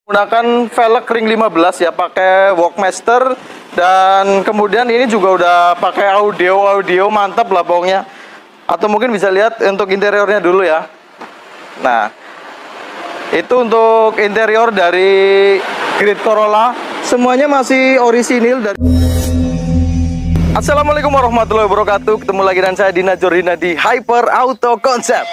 Menggunakan velg ring 15 ya, pakai Walkmaster, dan kemudian ini juga udah pakai audio mantap lah pokoknya. Atau mungkin bisa lihat untuk interiornya dulu ya. Nah, itu untuk interior dari Grid Corolla, semuanya masih orisinil dari. Assalamualaikum warahmatullahi wabarakatuh. Ketemu lagi dengan saya Dina Jordina di Hyper Auto Concept.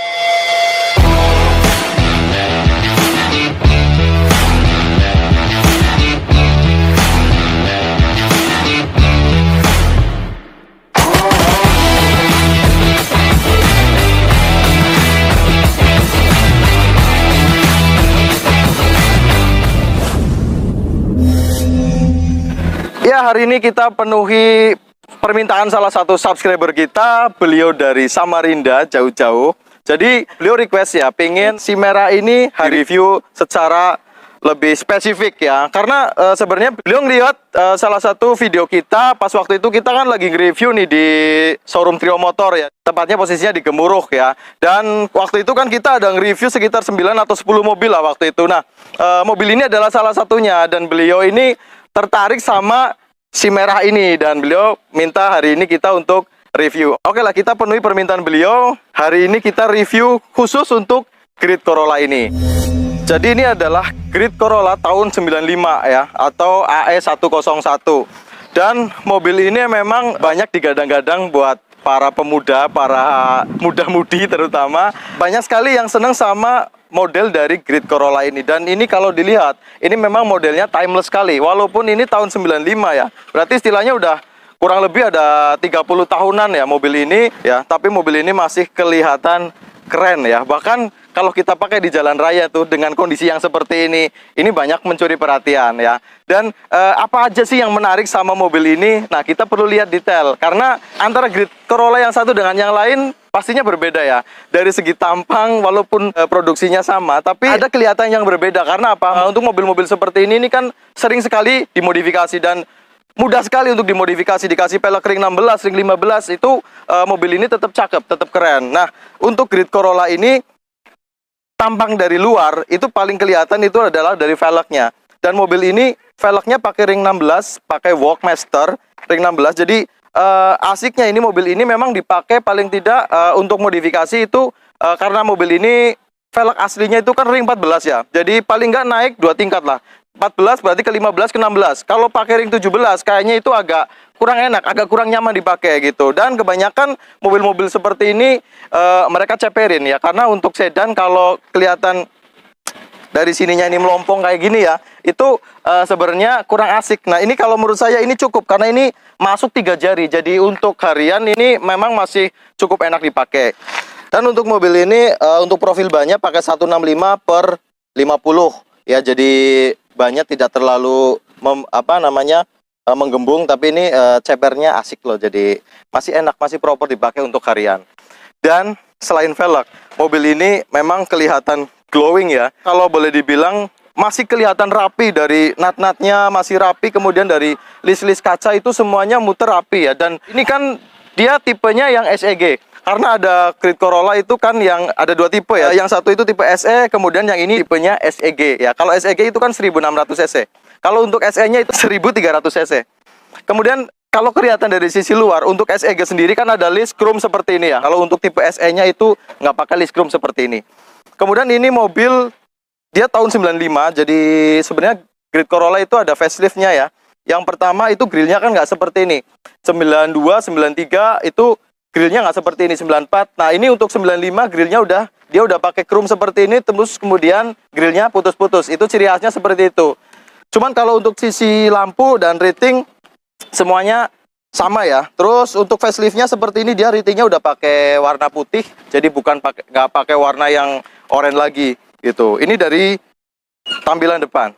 Ya, hari ini kita penuhi permintaan salah satu subscriber kita, beliau dari Samarinda jauh-jauh. Jadi beliau request ya, pengen si merah ini review secara lebih spesifik ya. Karena sebenarnya beliau ngeliat salah satu video kita, pas waktu itu kita kan lagi nge-review nih di showroom Trio Motor ya. Tepatnya posisinya di Gemuruh ya. Dan waktu itu kan kita ada nge-review sekitar 9 atau 10 mobil lah waktu itu. Nah, mobil ini adalah salah satunya, dan beliau ini tertarik sama si merah ini, dan beliau minta hari ini kita untuk review. Oke lah, kita penuhi permintaan beliau. Hari ini kita review khusus untuk Grid Corolla ini. Jadi ini adalah Grid Corolla tahun 95 ya, atau AE101. Dan mobil ini memang banyak digadang-gadang buat para pemuda, para muda-mudi terutama. Banyak sekali yang senang sama model dari Grid Corolla ini. Dan ini kalau dilihat, ini memang modelnya timeless sekali. Walaupun ini tahun 95 ya. Berarti istilahnya udah kurang lebih ada 30 tahunan ya mobil ini ya. Tapi mobil ini masih kelihatan keren ya. Bahkan kalau kita pakai di jalan raya tuh dengan kondisi yang seperti ini banyak mencuri perhatian ya. Dan apa aja sih yang menarik sama mobil ini? Nah, kita perlu lihat detail. Karena antara Grid Corolla yang satu dengan yang lain pastinya berbeda ya. Dari segi tampang, walaupun produksinya sama, tapi ada kelihatan yang berbeda. Karena apa? Untuk mobil-mobil seperti ini kan sering sekali dimodifikasi, dan mudah sekali untuk dimodifikasi. Dikasih pelek ring 16, ring 15, itu mobil ini tetap cakep, tetap keren. Nah, untuk Grid Corolla ini, tampang dari luar itu paling kelihatan itu adalah dari velgnya. Dan mobil ini velgnya pakai ring 16, pakai Walkmaster ring 16. Jadi asiknya ini mobil ini memang dipakai paling tidak untuk modifikasi itu karena mobil ini velg aslinya itu kan ring 14 ya. Jadi paling nggak naik 2 tingkat lah. 14 berarti ke 15 ke 16. Kalau pakai ring 17 kayaknya itu agak kurang enak, agak kurang nyaman dipakai gitu. Dan kebanyakan mobil-mobil seperti ini mereka ceperin ya, karena untuk sedan kalau kelihatan dari sininya ini melompong kayak gini ya, itu sebenarnya kurang asik. Nah, ini kalau menurut saya ini cukup karena ini masuk 3 jari. Jadi untuk harian ini memang masih cukup enak dipakai. Dan untuk mobil ini untuk profil bannya pakai 165/50 ya. Jadi bannya tidak terlalu menggembung, tapi ini cepernya asik loh. Jadi masih enak, masih proper dipakai untuk harian. Dan selain velg, mobil ini memang kelihatan glowing ya. Kalau boleh dibilang masih kelihatan rapi, dari nat-natnya masih rapi, kemudian dari list-list kaca itu semuanya muter rapi ya. Dan ini kan dia tipenya yang SEG. Karena ada Grid Corolla itu kan yang ada 2 tipe ya. Yang satu itu tipe SE, kemudian yang ini tipenya SEG ya. Kalau SEG itu kan 1600 cc. Kalau untuk SE-nya itu 1300 cc. Kemudian kalau kelihatan dari sisi luar, untuk SEG sendiri kan ada list chrome seperti ini ya. Kalau untuk tipe SE-nya itu nggak pakai list chrome seperti ini. Kemudian ini mobil dia tahun 95, jadi sebenarnya Grid Corolla itu ada facelift-nya ya. Yang pertama itu grillnya kan nggak seperti ini. 92, 93 itu grillnya nggak seperti ini, 94. Nah, ini untuk 95 grillnya dia udah pakai chrome seperti ini, terus kemudian grillnya putus-putus. Itu ciri khasnya seperti itu. Cuman kalau untuk sisi lampu dan rating semuanya sama ya. Terus untuk facelift-nya seperti ini, dia ratingnya udah pakai warna putih, jadi nggak pakai warna yang oranye lagi gitu. Ini dari tampilan depan.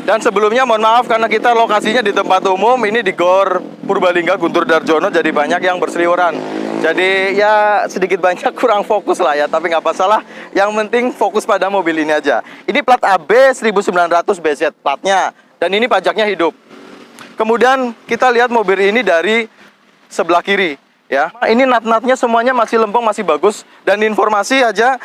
Dan sebelumnya mohon maaf karena kita lokasinya di tempat umum, ini di Gor Purbalingga Guntur Darjono, jadi banyak yang berseliweran. Jadi ya sedikit banyak kurang fokus lah ya, tapi nggak masalah. Yang penting fokus pada mobil ini aja. Ini plat AB 1900 BZ platnya, dan ini pajaknya hidup. Kemudian kita lihat mobil ini dari sebelah kiri. ya. Ini nat-natnya semuanya masih lempeng, masih bagus. Dan informasi aja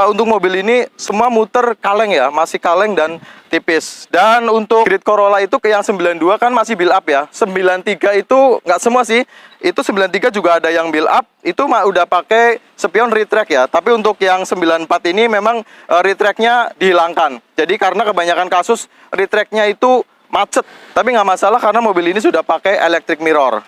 untuk mobil ini semua muter kaleng ya, masih kaleng dan tipis. Dan untuk grid Corolla itu ke yang 92 kan masih build up ya. 93 itu nggak semua sih. Itu 93 juga ada yang build up, itu udah pakai spion retract ya. Tapi untuk yang 94 ini memang retractnya dihilangkan. Jadi karena kebanyakan kasus retractnya itu macet. Tapi nggak masalah karena mobil ini sudah pakai electric mirror.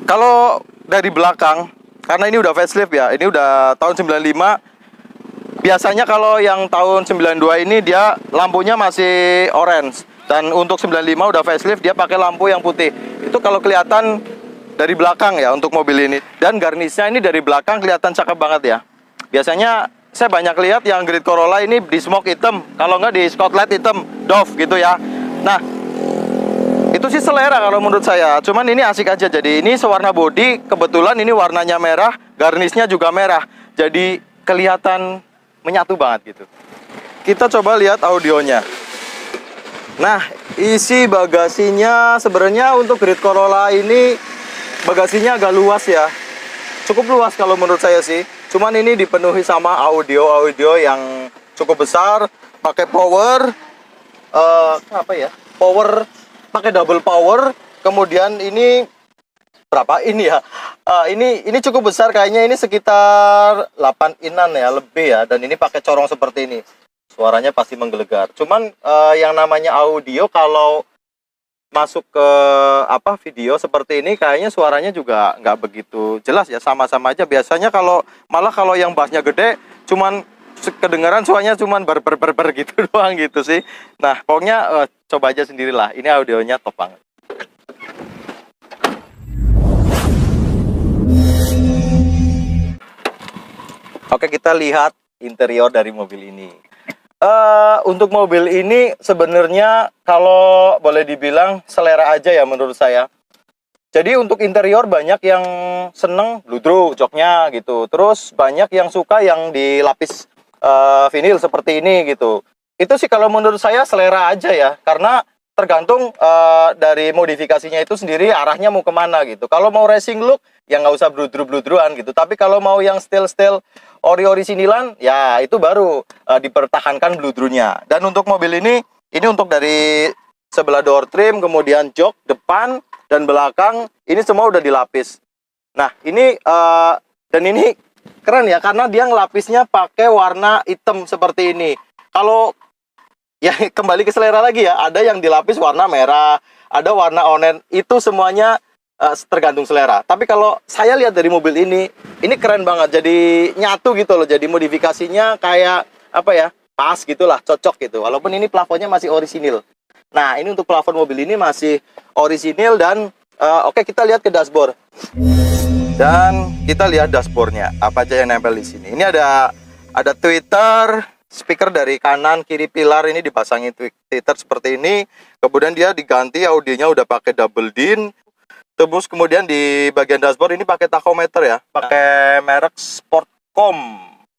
Kalau dari belakang, karena ini udah facelift ya, ini udah tahun 95. Biasanya kalau yang tahun 92 ini dia lampunya masih orange. Dan untuk 95 udah facelift, dia pakai lampu yang putih. Itu kalau kelihatan dari belakang ya untuk mobil ini. Dan garnisnya ini dari belakang kelihatan cakep banget ya. Biasanya saya banyak lihat yang grid Corolla ini di smoke hitam, kalau nggak di spotlight hitam, Dove gitu ya. Nah, itu sih selera kalau menurut saya. Cuman ini asik aja. Jadi ini sewarna body, kebetulan ini warnanya merah, garnisnya juga merah. Jadi kelihatan menyatu banget gitu. Kita coba lihat audionya. Nah, isi bagasinya sebenarnya untuk grid Corolla ini bagasinya agak luas ya. Cukup luas kalau menurut saya sih. Cuman ini dipenuhi sama audio yang cukup besar, pakai power apa ya? Power, pakai double power. Kemudian ini berapa ini ya? Ini cukup besar kayaknya, ini sekitar 8 inan ya, lebih ya. Dan ini pakai corong seperti ini. Suaranya pasti menggelegar. Cuman yang namanya audio kalau masuk ke video seperti ini kayaknya suaranya juga nggak begitu jelas ya, sama-sama aja. Biasanya malah kalau yang bassnya gede cuman kedengaran suaranya cuman ber gitu doang gitu sih. Nah, pokoknya coba aja sendirilah. Ini audionya top banget. Oke, kita lihat interior dari mobil ini. Untuk mobil ini sebenarnya kalau boleh dibilang selera aja ya menurut saya. Jadi untuk interior banyak yang seneng bludru joknya gitu. Terus banyak yang suka yang dilapis vinil seperti ini gitu. Itu sih kalau menurut saya selera aja ya. Karena tergantung dari modifikasinya itu sendiri arahnya mau kemana gitu. Kalau mau racing look ya nggak usah bludru-bludruan gitu. Tapi kalau mau yang style-style ori-ori sinilan, ya itu baru dipertahankan bludrunya. Dan untuk mobil ini untuk dari sebelah door trim, kemudian jok depan dan belakang, ini semua udah dilapis. Nah, ini dan ini keren ya, karena dia ngelapisnya pakai warna hitam seperti ini. Kalau ya kembali ke selera lagi ya, ada yang dilapis warna merah, ada warna oranye, itu semuanya tergantung selera. Tapi kalau saya lihat dari mobil ini keren banget. Jadi nyatu gitu loh. Jadi modifikasinya kayak apa ya? Pas gitulah, cocok gitu. Walaupun ini plafonnya masih orisinil. Nah, ini untuk plafon mobil ini masih orisinil dan oke, kita lihat ke dashboard. Dan kita lihat dashboardnya. Apa aja yang nempel di sini? Ini ada tweeter, speaker dari kanan kiri pilar ini dipasangi tweeter seperti ini. Kemudian dia diganti audionya udah pakai double din. Terus kemudian di bagian dashboard ini pakai tachometer ya, pakai merek Sportcom.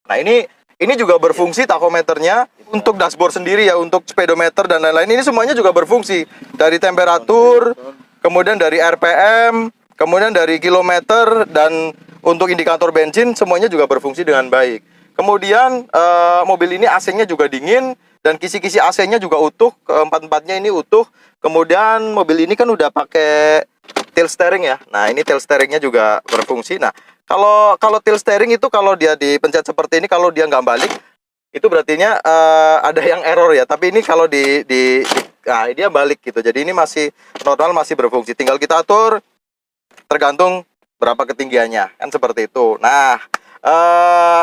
Nah, ini juga berfungsi tachometernya untuk dashboard sendiri ya, untuk speedometer dan lain-lain. Ini semuanya juga berfungsi dari temperatur, kemudian dari RPM, kemudian dari kilometer, dan untuk indikator bensin semuanya juga berfungsi dengan baik. Kemudian mobil ini AC-nya juga dingin dan kisi-kisi AC-nya juga utuh, keempat-empatnya ini utuh. Kemudian mobil ini kan udah pakai tilt steering ya. Nah, ini tilt steeringnya juga berfungsi. Nah, kalau tilt steering itu kalau dia dipencet seperti ini, kalau dia nggak balik, itu berartinya ada yang error ya. Tapi ini kalau nah, dia balik gitu. Jadi ini masih normal, masih berfungsi. Tinggal kita atur tergantung berapa ketinggiannya, kan seperti itu. Nah,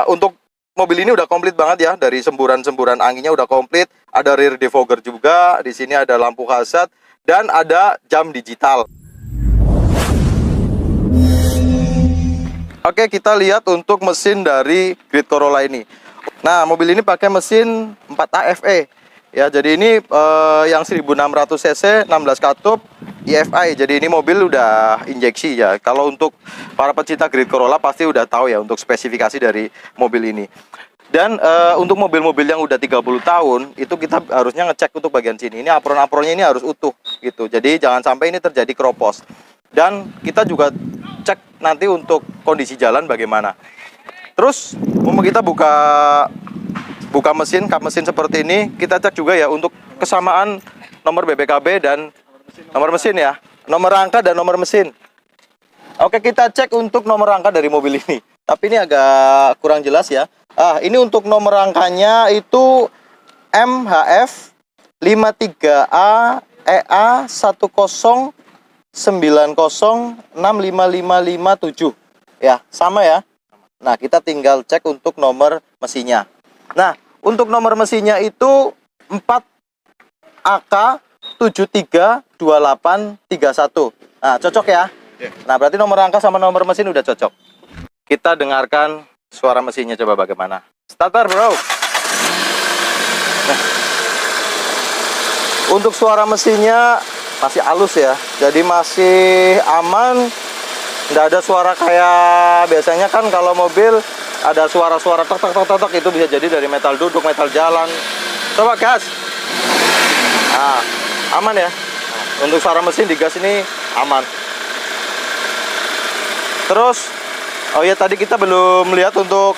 untuk mobil ini udah komplit banget ya. Dari semburan-semburan anginnya udah komplit. Ada rear defogger juga. Di sini ada lampu hazard dan ada jam digital. Oke, kita lihat untuk mesin dari grid Corolla ini. Nah, mobil ini pakai mesin 4AFE. Ya, jadi ini yang 1600 cc, 16 katup, EFI. Jadi ini mobil udah injeksi ya. Kalau untuk para pecinta grid Corolla pasti udah tahu ya untuk spesifikasi dari mobil ini. Dan untuk mobil-mobil yang udah 30 tahun itu kita harusnya ngecek untuk bagian sini. Ini apron-apronnya ini harus utuh gitu. Jadi jangan sampai ini terjadi keropos. Dan kita juga cek nanti untuk kondisi jalan bagaimana. Terus kita buka mesin, kap mesin seperti ini, kita cek juga ya untuk kesamaan nomor BPKB dan nomor mesin ya. Nomor rangka dan nomor mesin. Oke, kita cek untuk nomor rangka dari mobil ini. Tapi ini agak kurang jelas ya. Ini untuk nomor rangkanya itu MHF 53A EA 109065557 ya, sama ya. Nah, kita tinggal cek untuk nomor mesinnya. Nah, untuk nomor mesinnya itu 4AK 732831. Nah, cocok ya. Nah, berarti nomor rangka sama nomor mesin udah cocok. Kita dengarkan suara mesinnya coba bagaimana. Starter, bro. Nah, untuk suara mesinnya masih halus ya, jadi masih aman. Nggak ada suara kayak biasanya kan kalau mobil ada suara-suara tok tok tok tok, itu bisa jadi dari metal duduk, metal jalan. Coba gas. Nah, aman ya. Untuk suara mesin di gas ini aman. Terus, oh ya tadi kita belum lihat untuk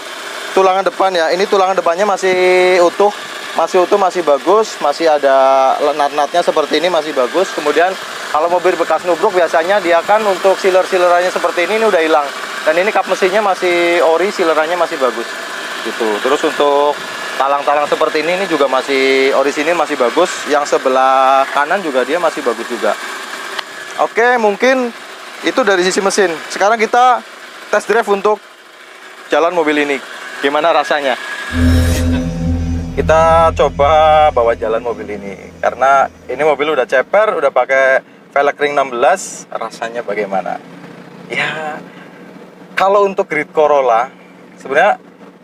tulangan depan ya. Ini tulangan depannya masih utuh, masih bagus, masih ada nat-natnya seperti ini, masih bagus. Kemudian kalau mobil bekas nubruk biasanya dia kan untuk sealer-sealerannya seperti ini udah hilang. Dan ini kap mesinnya masih ori, sealerannya masih bagus. Gitu. Terus untuk talang-talang seperti ini juga masih orisinil, masih bagus. Yang sebelah kanan juga dia masih bagus juga. Oke, mungkin itu dari sisi mesin. Sekarang kita test drive untuk jalan mobil ini. Gimana rasanya? Kita coba bawa jalan mobil ini. Karena ini mobil udah ceper, udah pakai velg ring 16, rasanya bagaimana? Ya, kalau untuk Grid Corolla sebenarnya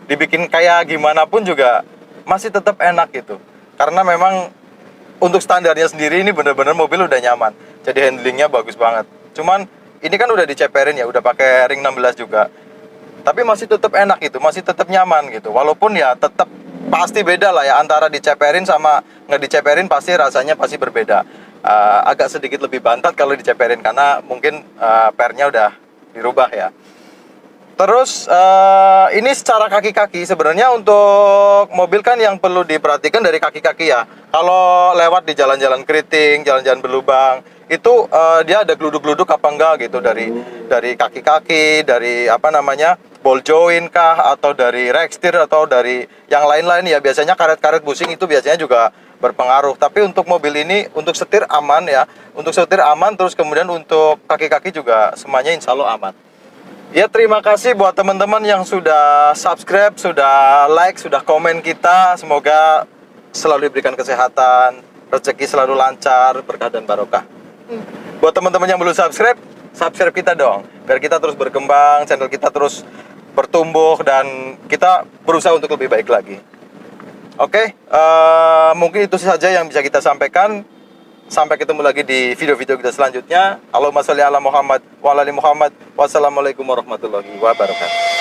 dibikin kayak gimana pun juga masih tetap enak gitu. Karena memang untuk standarnya sendiri ini bener-bener mobil udah nyaman. Jadi handlingnya bagus banget. Cuman ini kan udah diceperin ya, udah pakai ring 16 juga. Tapi masih tetap enak gitu, masih tetap nyaman gitu. Walaupun ya tetap pasti beda lah ya antara diceperin sama nggak diceperin, pasti rasanya pasti berbeda. Agak sedikit lebih bantat kalau diceperin karena mungkin pernya udah dirubah ya. Terus ini secara kaki-kaki sebenarnya untuk mobil kan yang perlu diperhatikan dari kaki-kaki ya. Kalau lewat di jalan-jalan keriting, jalan-jalan berlubang, itu dia ada geluduk-geluduk apa enggak gitu dari kaki-kaki, dari apa namanya, ball joint kah, atau dari rack steer, atau dari yang lain-lain ya. Biasanya karet-karet busing itu biasanya juga berpengaruh. Tapi untuk mobil ini untuk setir aman ya, untuk setir aman. Terus kemudian untuk kaki-kaki juga semuanya insya Allah aman. Ya, terima kasih buat teman-teman yang sudah subscribe, sudah like, sudah komen kita. Semoga selalu diberikan kesehatan, rezeki selalu lancar, berkah dan barokah. Buat teman-teman yang belum subscribe, subscribe kita dong, biar kita terus berkembang, channel kita terus bertumbuh, dan kita berusaha untuk lebih baik lagi. Oke, mungkin itu saja yang bisa kita sampaikan. Sampai ketemu lagi di video-video kita selanjutnya. Allahumma sholli ala Muhammad wa ala ali Muhammad. Wassalamualaikum warahmatullahi wabarakatuh.